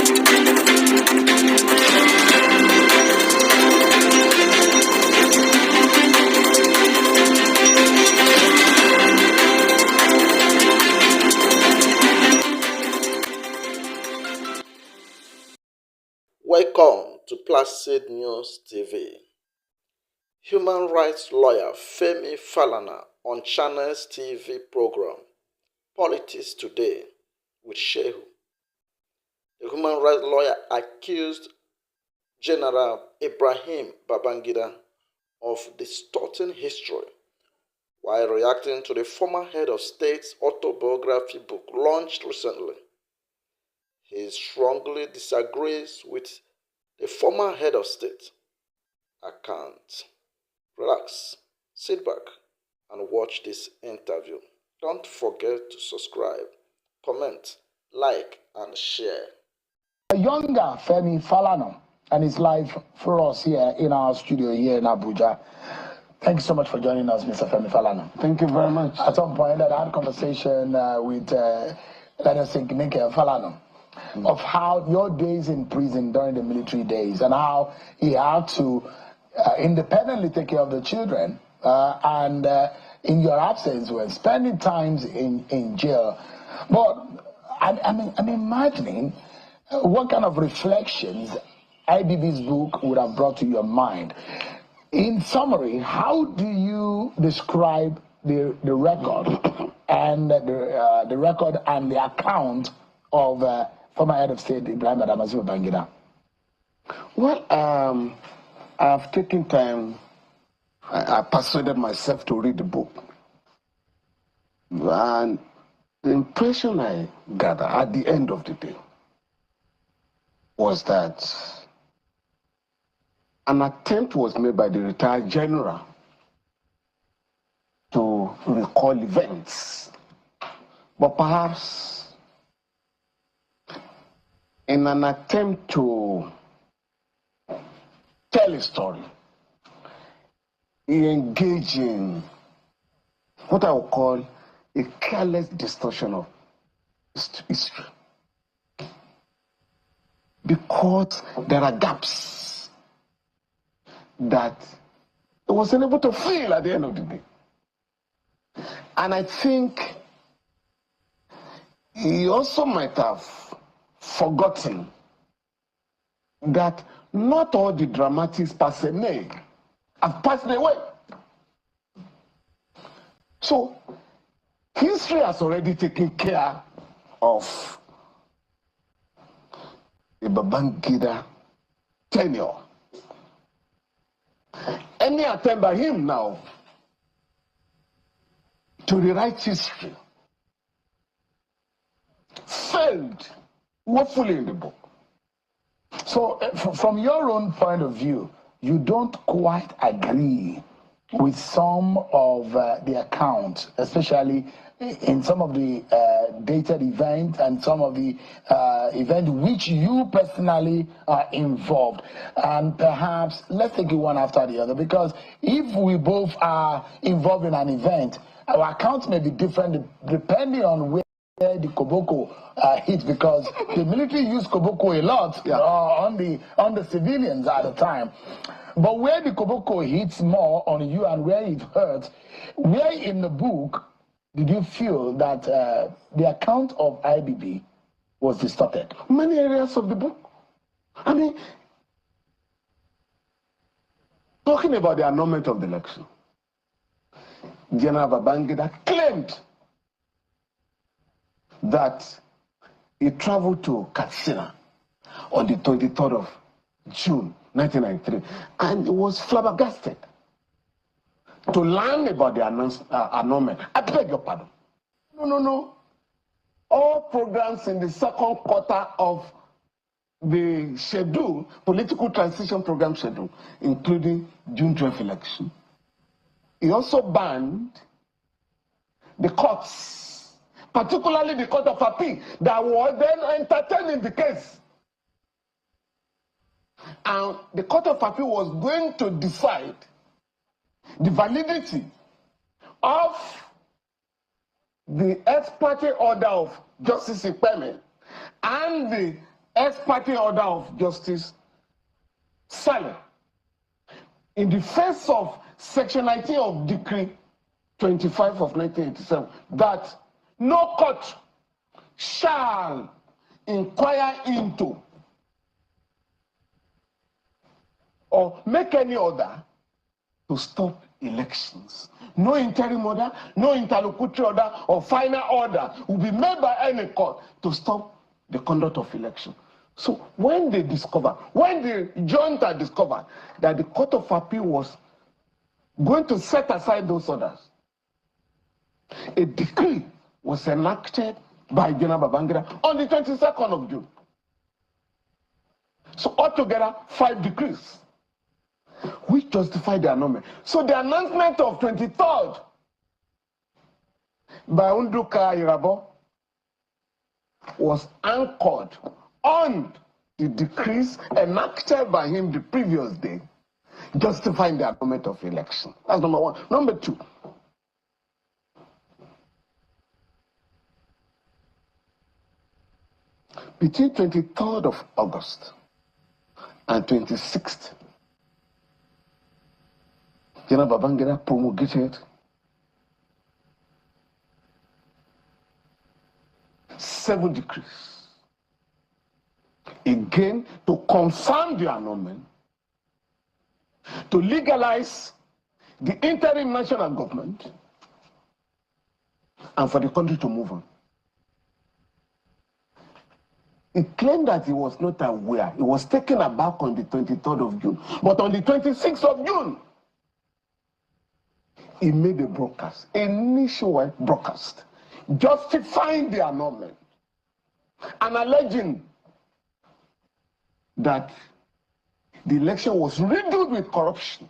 Welcome to Placid News TV. Human rights lawyer Femi Falana on Channels TV program Politics Today with Shehu. The human rights lawyer accused General Ibrahim Babangida of distorting history while reacting to the former head of state's autobiography book launched recently. He strongly disagrees with the former head of state account. Relax, sit back, and watch this interview. Don't forget to subscribe, comment, like, and share. A younger Femi Falana and his life for us here in our studio here in Abuja. Thank you so much for joining us, Mr. Femi Falana. Thank you very much. At some point, I had a conversation with, let us say, Nike Falana, of how your days in prison during the military days and how he had to independently take care of the children and in your absence were spending times in jail. But I'm imagining what kind of reflections Ibb'S book would have brought to your mind. In summary, how do you describe the record and the record and the account of former head of state Ibrahim Babangida? Well, I've taken time. I persuaded myself to read the book, and the impression I gathered at the end of the day was that an attempt was made by the retired general to recall events, but perhaps in an attempt to tell a story, he engaged in what I would call a careless distortion of history. Because there are gaps that he was unable to fill at the end of the day. And I think he also might have forgotten that not all the dramatists personnel have passed away. So history has already taken care of the Babangida tenure. Any attempt by him now to rewrite history failed woefully in the book. So from your own point of view, you don't quite agree with some of the accounts, especially in some of the dated events and some of the events which you personally are involved. And perhaps let's take it one after the other, because if we both are involved in an event, our accounts may be different depending on where the Koboko hit, because the military used Koboko a lot on the civilians at the time. But where the Koboko hits more on you and where it hurts, where in the book did you feel that the account of Ibb'S was distorted? Many areas of the book. I mean, talking about the annulment of the election, General Babangida claimed that he traveled to Katsina on the 23rd of June 1993, and he was flabbergasted to learn about the annulment. I beg your pardon. No. All programs in the second quarter of the schedule, political transition program schedule, including June 12 election. He also banned the courts, particularly the Court of Appeal, that were then entertaining the case. And the Court of Appeal was going to decide the validity of the ex parte order of Justice Ibb'S and the ex parte order of Justice Saleh, in the face of Section 19 of Decree 25 of 1987, that no court shall inquire into or make any order to stop elections. No interim order, no interlocutory order or final order will be made by any court to stop the conduct of election. So when they discover, when the junta discovered that the Court of Appeal was going to set aside those orders, a decree was enacted by General Babangida on the 22nd of June. So altogether, 5 decrees which justified the annulment. So the announcement of 23rd by Unduka Irabo was anchored on the decrees enacted by him the previous day, justifying the annulment of election. That's number one. Number two, between 23rd of August and 26th, General Babangida promulgated 7 decrees, again to confirm the annulment, to legalize the interim national government, and for the country to move on. He claimed that he was not aware. He was taken aback on the 23rd of June. But on the 26th of June, he made a broadcast, a nationwide broadcast, justifying the annulment and alleging that the election was riddled with corruption,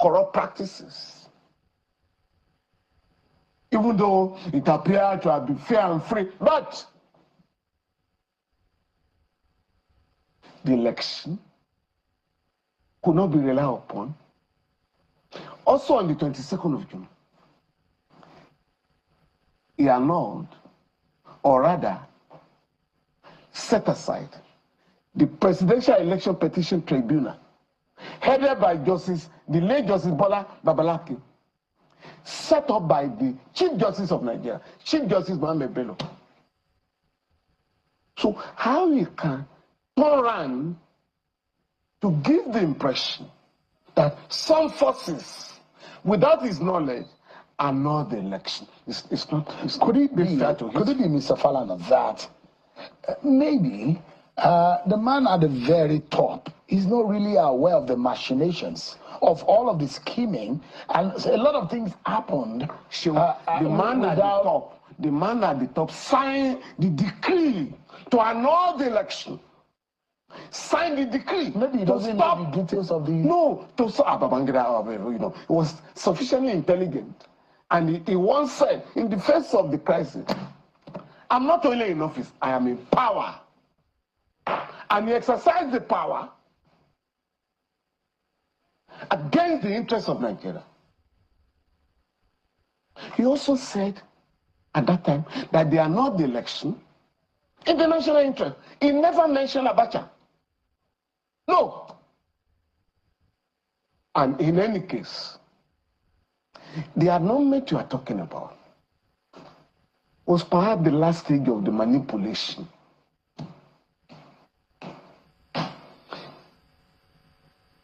corrupt practices. Even though it appeared to have been fair and free, but the election could not be relied upon. Also on the 22nd of June, he annulled, or rather set aside, the Presidential Election Petition Tribunal, headed by the late Justice Bola Babalaki, set up by the Chief Justice of Nigeria, Chief Justice Mohammed Bello. So how you can turn around to give the impression that some forces, without his knowledge, annulled the election? It's not. Could it be fair to him? Could it be, Mr. Falana, that maybe the man at the very top is not really aware of the machinations of all of the scheming, and a lot of things happened. The man at the top signed the decree to annul the election. Signed the decree. Maybe he doesn't know the details of the... No, to stop Babangida, you know, he was sufficiently intelligent. And he once said, in the face of the crisis, I'm not only in office, I am in power. And he exercised the power against the interests of Nigeria. He also said at that time that they are not the election in the national interest. He never mentioned Abacha. No. And in any case, the annulment you are talking about was perhaps the last stage of the manipulation.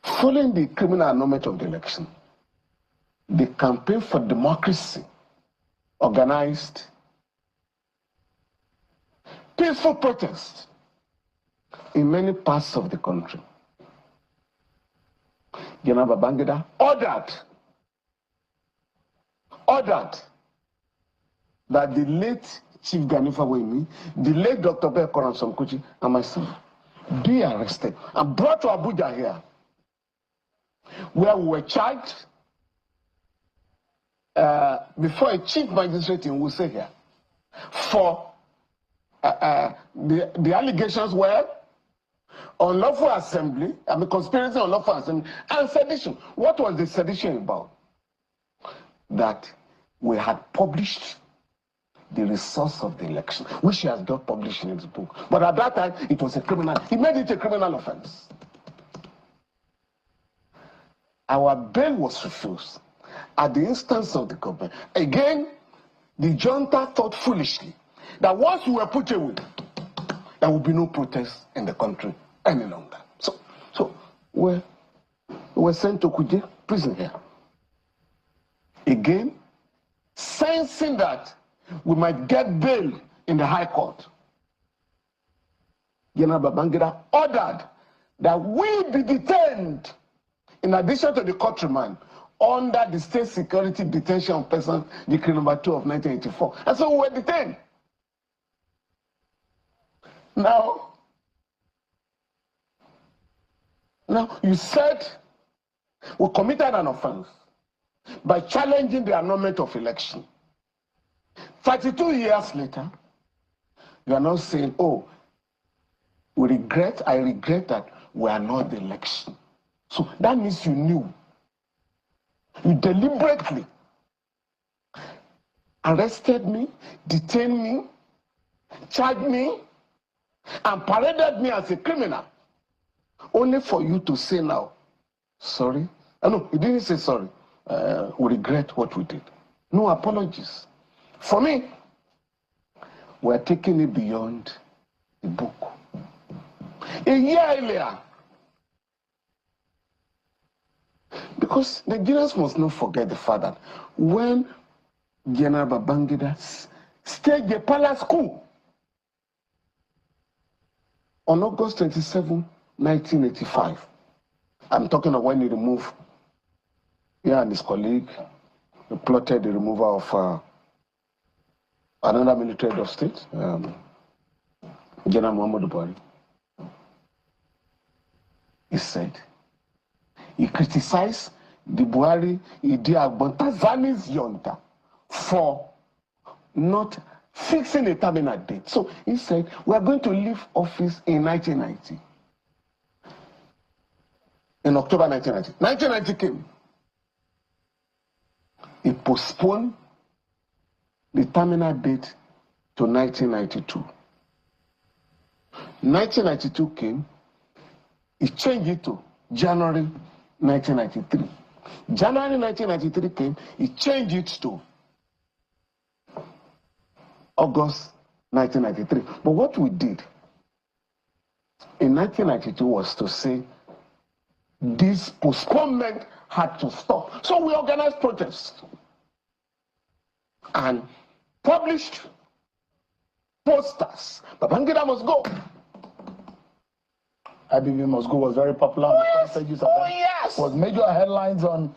Following the criminal annulment of the election, the campaign for democracy organized peaceful protests in many parts of the country. General Babangida ordered that the late Chief Gani Fawehinmi, the late Dr. Bekoran Somkuchi, and myself be arrested and brought to Abuja here, where we were charged before a chief magistrate in Wuse here for the allegations were unlawful assembly, conspiracy, unlawful assembly, and sedition. What was the sedition about? That we had published the results of the election, which he has just published in his book. But at that time, it was a criminal. He made it a criminal offense. Our bail was refused at the instance of the government. Again, the junta thought foolishly that once we were put away, there would be no protest in the country any longer. So we were sent to Kuje prison here. Again, sensing that we might get bail in the High Court, General Babangida ordered that we be detained in addition to the court remand under the State Security Detention of Persons Decree number 2 of 1984. And so we were detained. Now you said we committed an offense by challenging the annulment of election. 32 years later, you are now saying, oh, I regret that we are not the election. So that means you knew. You deliberately arrested me, detained me, charged me, and paraded me as a criminal, only for you to say now, sorry. No, you didn't say sorry. We regret what we did. No apologies. For me, we're taking it beyond the book. A year earlier, because the Nigerians must not forget the fact that when General Babangida staged a palace coup on August 27, 1985, I'm talking of when he removed, and his colleague plotted the removal of another military head of state, General Muhammadu Buhari. He said, he criticized the Buhari Idi Tanzani's junta for not fixing a terminal date. So he said, we are going to leave office in 1990. In October 1990. 1990 came. He postponed the terminal date to 1992. 1992 came. He changed it to January 1993. January 1993 came. He changed it to August 1993. But what we did in 1992 was to say this postponement had to stop. So we organized protests and published posters. Babangida must go. Ibb'S must go was very popular. Oh, yes. Was major headlines on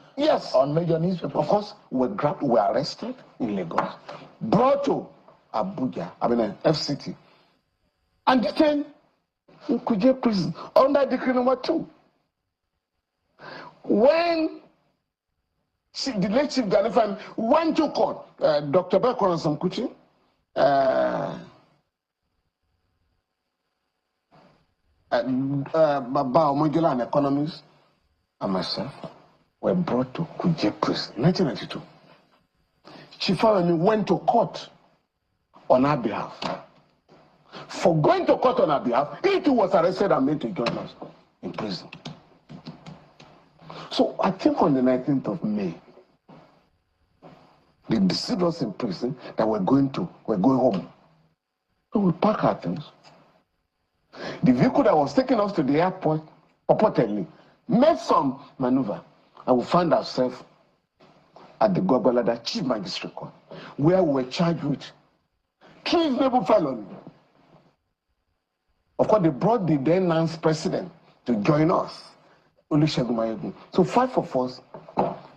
major newspapers. Of course, we were arrested in Lagos, brought to Abuja, FCT, and detained in Kuje prison under Decree number 2. When the late Chief Ganifan went to court, Dr. Bekoran Samkuchi, Baba Omojola, an economist, and myself were brought to Kuje prison in 1992. Chief Falana went to court on our behalf. For going to court on our behalf, he too was arrested and made to join us in prison. So I think on the 19th of May, they decided us in prison that we're going home. So we packed our things. The vehicle that was taking us to the airport purportedly made some maneuver, and we found ourselves at the Gwagwalada Chief Magistrate Court, where we were charged with treasonable felony. Of course, they brought the then announced president to join us. So 5 of us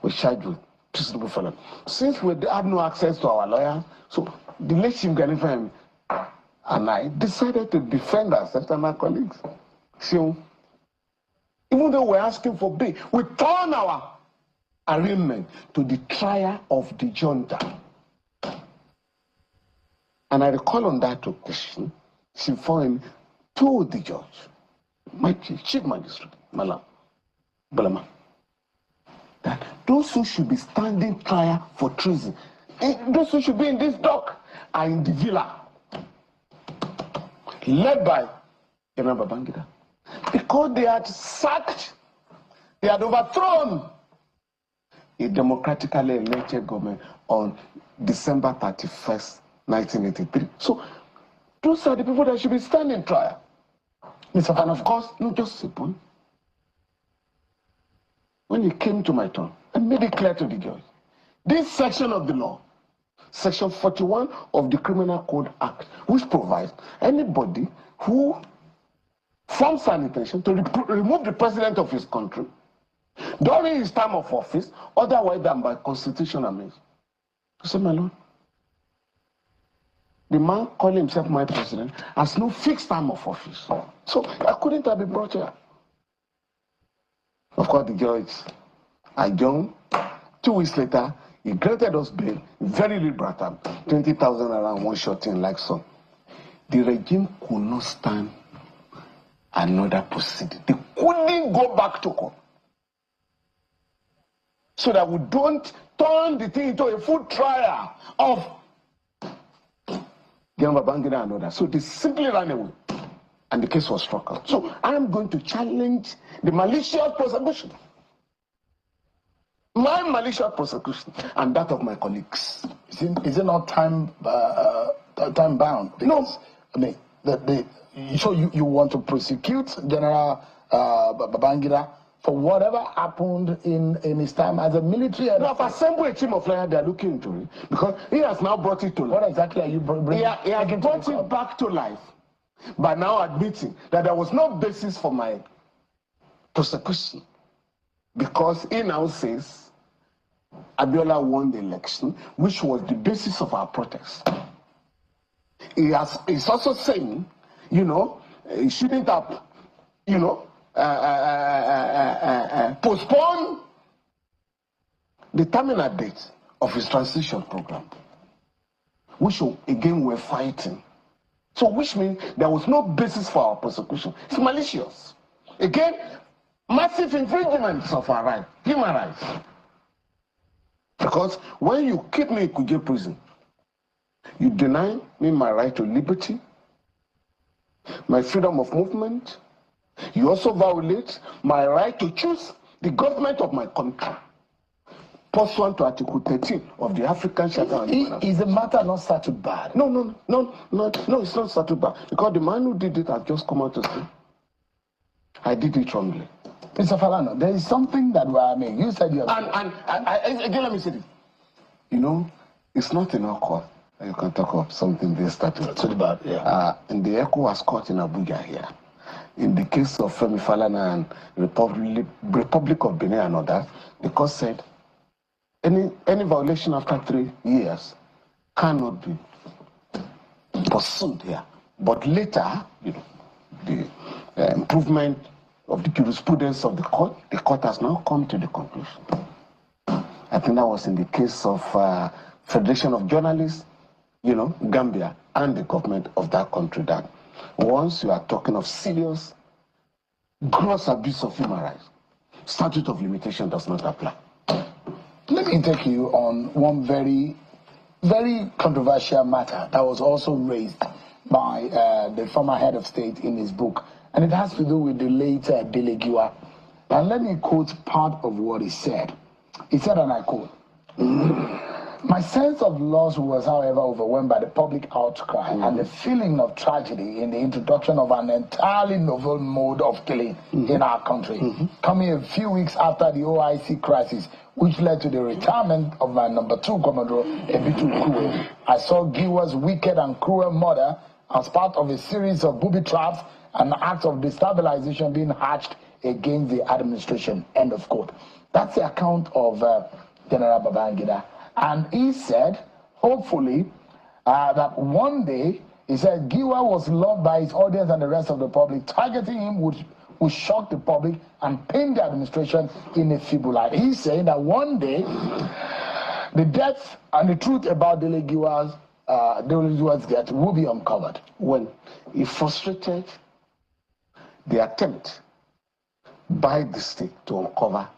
were charged with treasonable felony. Since we had no access to our lawyers, so the late Chief Ganifan and I decided to defend ourselves and our colleagues. So even though we're asking for bail, we turned our arraignment to the trial of the junta. And I recall on that occasion, Chief Falana told the judge, my chief magistrate, Malam Balama, that those who should be standing trial for treason, those who should be in this dock, are in the villa, led by General Babangida, because they had sacked, they had overthrown a democratically elected government on December 31st, 1983. So those are the people that should be standing trial. Mr. And of course, no, just a point. When it came to my turn, I made it clear to the judge. This section of the law, Section 41 of the Criminal Code Act, which provides anybody who forms an intention to remove the president of his country during his term of office, otherwise than by constitutional means. I said, my lord, the man calling himself my president has no fixed term of office. So I couldn't have been brought here. Of course, the judge adjourned. 2 weeks later, he granted us bail, very liberal term, 20,000 around one shot in like so. The regime could not stand another proceeding. They couldn't go back to court. So that we don't turn the thing into a full trial of General Babangida and others. So they simply ran away. And the case was struck out. So I am going to challenge the malicious prosecution. My malicious prosecution and that of my colleagues. Is it not time bound? Because, No. I mean, so you want to prosecute General Babangida for whatever happened in his time as a military head? Now, I've assembled a team of lawyers, they are looking into it, because he has now brought it to life. What exactly are you bringing? He has brought it back to life by now admitting that there was no basis for my prosecution, because he now says Abiola won the election, which was the basis of our protest. He's also saying, you know, he shouldn't have, you know, postpone the terminal date of his transition program, which again we're fighting. So which means there was no basis for our prosecution. It's malicious. Again, massive infringements of our rights, human rights. Because when you keep me in Kuje prison, you deny me my right to liberty, my freedom of movement. You also violate my right to choose the government of my country, pursuant to Article 13 of the African Charter. Is the matter not settled bad? No, it's not settled bad. Because the man who did it has just come out to say, I did it wrongly. Mr. Falana, there is something that you said you have... And again, let me say this. You know, it's not in our court that you can talk of something being started. So bad, yeah. In the ECOWAS court in Abuja here, in the case of Femi Falana and Republic of Benin and others, the court said any violation after 3 years cannot be pursued here. But later, you know, the improvement of the jurisprudence of the court has now come to the conclusion. I think that was in the case of Federation of Journalists, you know, Gambia, and the government of that country, that once you are talking of serious, gross abuse of human rights, statute of limitation does not apply. Let me take you on one very, very controversial matter that was also raised by the former head of state in his book, and it has to do with the late Delegiwa. And let me quote part of what he said. He said, and I quote, "My sense of loss was, however, overwhelmed by the public outcry and the feeling of tragedy in the introduction of an entirely novel mode of killing in our country, coming a few weeks after the OIC crisis, which led to the retirement of my number 2 Commodore, Ebitu Kue. I saw Giwa's wicked and cruel murder as part of a series of booby traps and acts of destabilization being hatched against the administration." End of quote. That's the account of General Babangida. And he said, hopefully, that one day, he said, Giwa was loved by his audience and the rest of the public. Targeting him would shock the public and paint the administration in a feeble light. He's saying that one day, the death and the truth about Dele Giwa's death will be uncovered. When he frustrated the attempt by the state to uncover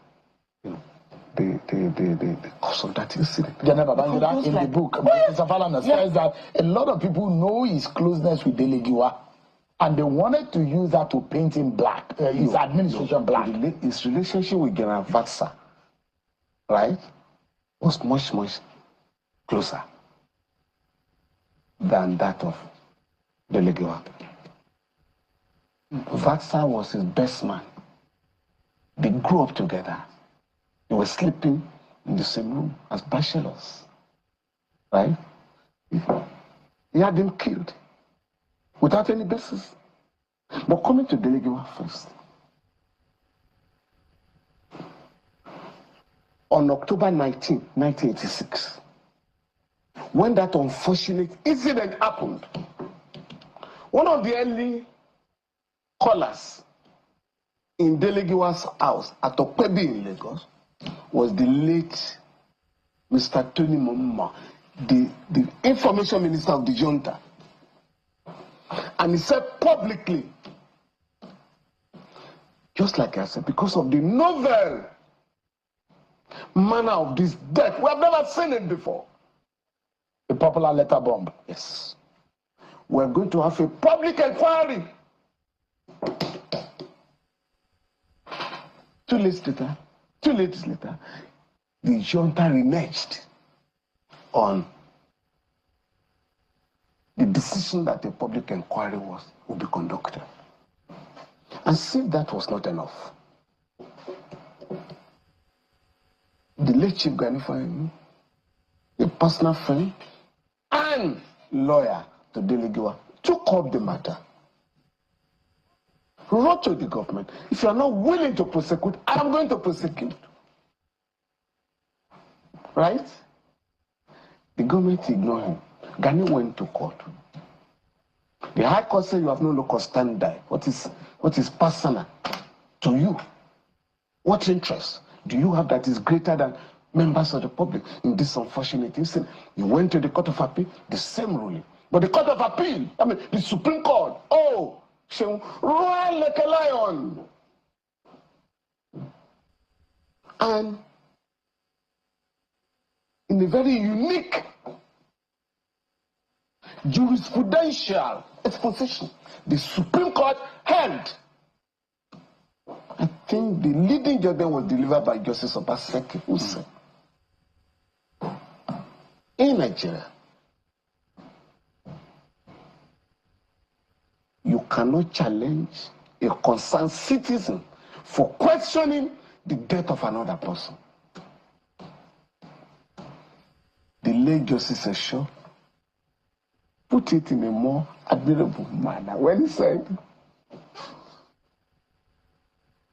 the cause of that incident. General Babangida, in the book, Mr. Falana says that a lot of people know his closeness with Delegiwa, and they wanted to use that to paint him black, his administration black. His relationship with General Vatsa, right, was much closer than that of Delegiwa. Vatsa was his best man. They grew up together. They were sleeping in the same room as bachelors, right? He had them killed without any basis. But coming to Delegiwa first, on October 19, 1986, when that unfortunate incident happened, one of the early callers in Delegiwa's house at Okpebi in Lagos was the late Mr. Tony Momma, the information minister of the junta. And he said publicly, just like I said, because of the novel manner of this death, we have never seen it before. A popular letter bomb. Yes. We're going to have a public inquiry. 2 days later, the junta reneged on the decision that a public inquiry would be conducted. And see, that was not enough. The late Chief Gani Fahimi, a personal friend and lawyer to Delegiwa, took up the matter, wrote to the government, if you are not willing to prosecute, I am going to prosecute. Right? The government ignored him. Gani went to court. The High Court said you have no locus standi. What is personal to you? What interest do you have that is greater than members of the public in this unfortunate incident? You went to the Court of Appeal, the same ruling. But the Court of Appeal, the Supreme Court, roar like a lion. And in a very unique jurisprudential exposition, the Supreme Court held. I think the leading judgment was delivered by Justice Obaseki, who said, in Nigeria, you cannot challenge a concerned citizen for questioning the death of another person. The late Justice Esho put it in a more admirable manner when he said,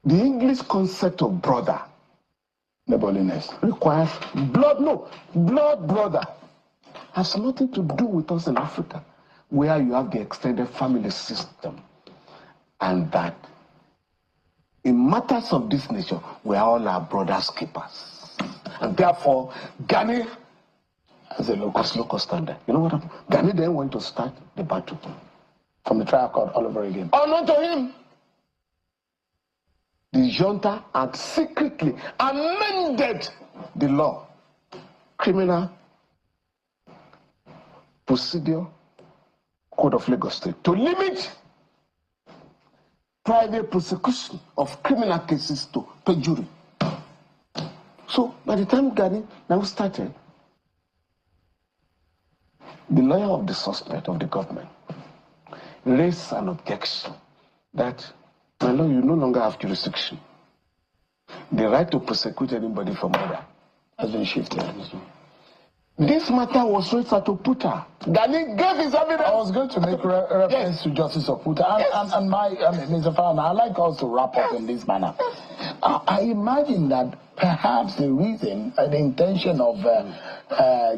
the English concept of brother, neighborliness, requires blood brother, has nothing to do with us in Africa, where you have the extended family system, and that in matters of this nature, we are all our brothers' keepers. And therefore, Gani as a locus standard. You know what happened? Gani then went to start the battle from the trial court all over again. Unknown to him, the junta had secretly amended the law, Criminal Procedure Code of Lagos State, to limit private prosecution of criminal cases to perjury. So by the time Gani now started, the lawyer of the suspect of the government raised an objection that, my lord, you no longer have jurisdiction. The right to prosecute anybody for murder has been shifted. This matter was raised at Oputa. Gani gave his evidence. I was going to make reference to Justice Oputa. And Mr. Falana, I'd like us to wrap up in this manner. I imagine that perhaps the reason, the intention of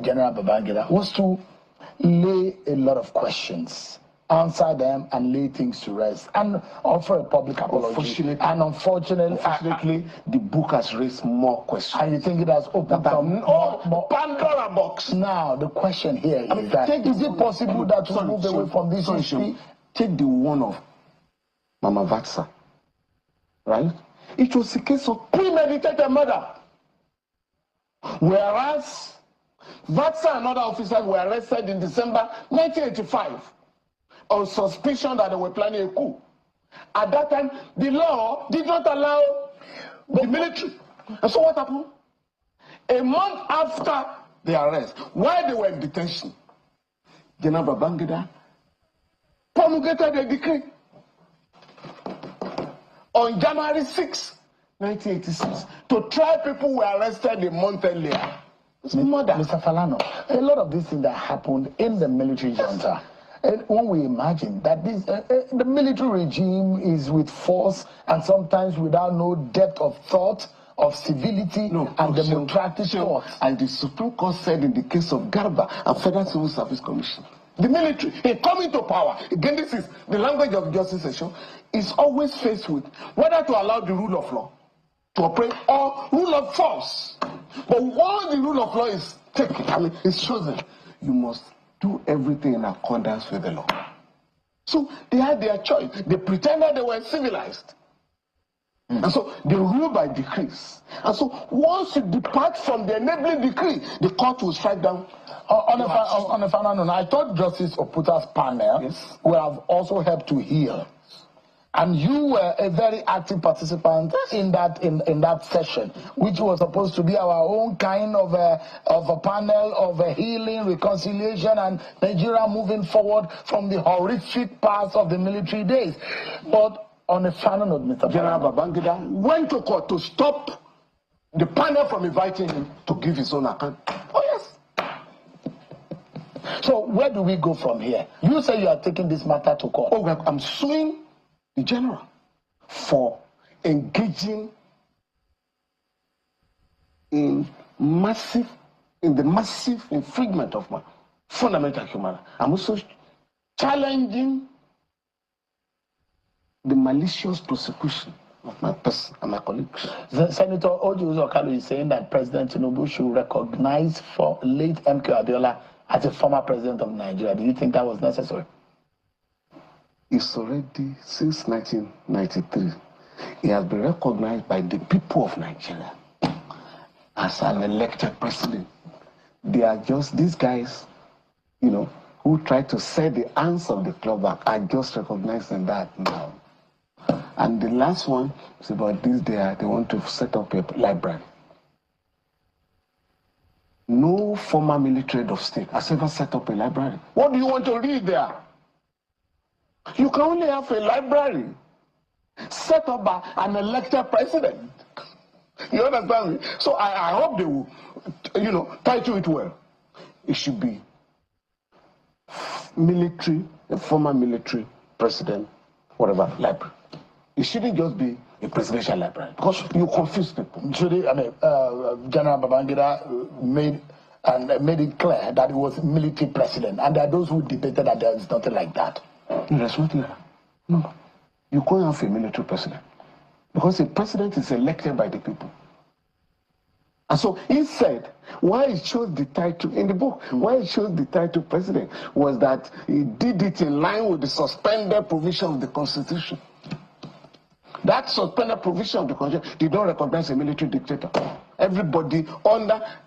General Babangida was to lay a lot of questions, answer them, and lay things to rest, and offer a public apology. Unfortunately, the book has raised more questions. And you think it has opened more Pandora box. Now, the question here is that, is it possible that we move away from this history? Take the one of Mama Vatsa, right? It was a case of premeditated murder. Whereas Vatsa and other officers were arrested in December 1985 on suspicion that they were planning a coup. At that time, the law did not allow the military. And so what happened? A month after the arrest, while they were in detention, General Babangida promulgated a decree on January 6, 1986, to try people who were arrested a month earlier. It's murder. Mr. Falana, a lot of these things that happened in the military junta, and when we imagine that this, the military regime is with force and sometimes without no depth of thought, of civility and democratic thought. And the Supreme Court said in the case of Garba and Federal Civil Service Commission, the military, in coming to power, again this is the language of justice section, is always faced with whether to allow the rule of law to operate or rule of force. But once the rule of law is taken, I mean, it's chosen, you must do everything in accordance with the law. So they had their choice. They pretended they were civilized. And so they rule by decrees. And so once you depart from the enabling decree, the court will strike down. On a final note, I thought Justice Oputa's panel would have also helped to heal. And you were a very active participant in that session, which was supposed to be our own kind of a panel of a healing, reconciliation, and Nigeria moving forward from the horrific past of the military days. But on a final note, Mr. General Babangida went to court to stop the panel from inviting him to give his own account. Oh, yes. So where do we go from here? You say you are taking this matter to court. Oh, well, I'm suing the general for engaging in the massive infringement of my fundamental human rights. I'm also challenging the malicious prosecution of my person and my colleagues. Senator Oji Uzor is saying that President Tinubu should recognize for late MK Abiola as a former president of Nigeria. Do you think that was necessary? It's already, since 1993, he has been recognized by the people of Nigeria as an elected president. They are just these guys, you know, who try to set the hands of the club back. I just recognizing that now. And the last one is about this day, they want to set up a library. No former military head of state has ever set up a library. What do you want to read there? You can only have a library set up by an elected president. You understand me? So I hope they will, you know, title it well. It should be military, a former military president, whatever, library. It shouldn't just be a presidential library because you confuse people. General Babangida made it clear that he was military president, and there are those who debated that there is nothing like that. No, there's nothing like that. No. You can't have a military president because a president is elected by the people. And so he said why he chose the title in the book, why he chose the title president was that he did it in line with the suspended provision of the Constitution. That suspended provision of the Constitution did not recognize a military dictator. Everybody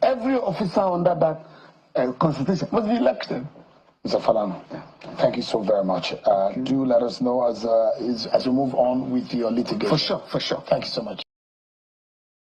every officer under that Constitution must be elected. Mr. Falana, thank you so very much. Do let us know as you move on with your litigation. For sure. Thank you so much.